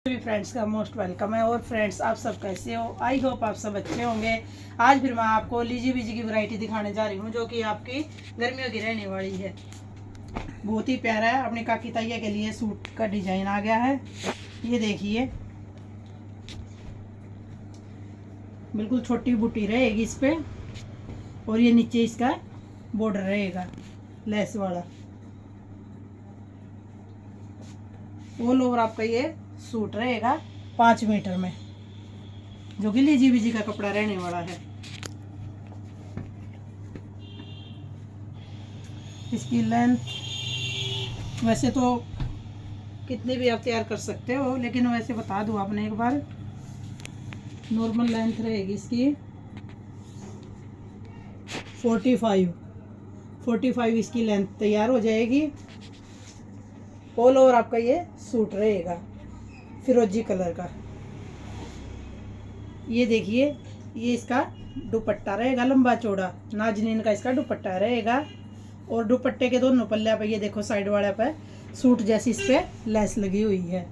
सभी फ्रेंड्स का most welcome है। और फ्रेंड्स, आप सब कैसे हो? आई होप आप सब अच्छे होंगे। आज फिर मैं आपको लीजी बीजी की वैरायटी दिखाने जा रही हूँ, जो कि आपकी गर्मियों की रहने वाली है। बहुत ही प्यारा है। अपने काकी ताइया के लिए सूट का डिजाइन आ गया है। ये देखिए, बिल्कुल छोटी बूटी रहेगी इस पे, और ये नीचे इसका बॉर्डर रहेगा लेस वाला। ऑल ओवर आपका ये सूट रहेगा 5 मीटर में, जो कि लीजी बीजी का कपड़ा रहने वाला है। इसकी लेंथ वैसे तो कितने भी आप तैयार कर सकते हो, लेकिन वैसे बता दूं आपने एक बार, नॉर्मल लेंथ रहेगी इसकी 45 इसकी लेंथ तैयार हो जाएगी। ऑल ओवर आपका ये सूट रहेगा फिरोजी कलर का। ये देखिए, ये इसका दुपट्टा रहेगा लंबा चौड़ा, नाजनीन का इसका दुपट्टा रहेगा। और दुपट्टे के दोनों पल्ले पे ये देखो, साइड वाले पे सूट जैसी इस पे लेस लगी हुई है।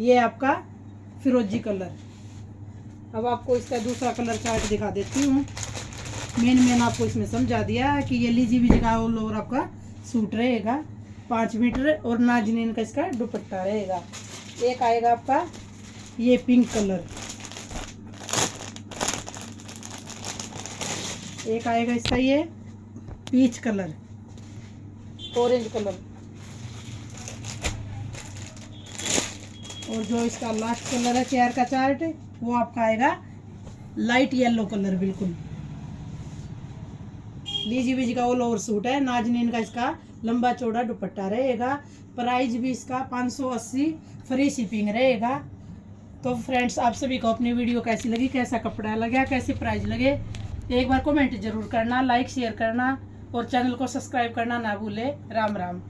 ये आपका फिरोजी कलर। अब आपको इसका दूसरा कलर चार्ट दिखा देती हूँ। मेन आपको इसमें समझा दिया है कि ये लीजी बीजी का ऑल ओवर आपका सूट रहेगा 5 मीटर, और नाजनीन का इसका दुपट्टा रहेगा। एक आएगा आपका ये पिंक कलर, एक आएगा इसका ये पीच कलर, ऑरेंज कलर, और जो इसका लास्ट कलर है चेयर का चार्ट, वो आपका आएगा लाइट येलो कलर। बिल्कुल लीजी बीजी का ऑल ओवर सूट है। नाजनीन का इसका लंबा चौड़ा दुपट्टा रहेगा। प्राइस भी इसका 580, फ्री शिपिंग रहेगा। तो फ्रेंड्स, आप सभी को अपनी वीडियो कैसी लगी, कैसा कपड़ा लगा, कैसे प्राइस लगे, एक बार कमेंट जरूर करना, लाइक शेयर करना, और चैनल को सब्सक्राइब करना ना भूले। राम राम।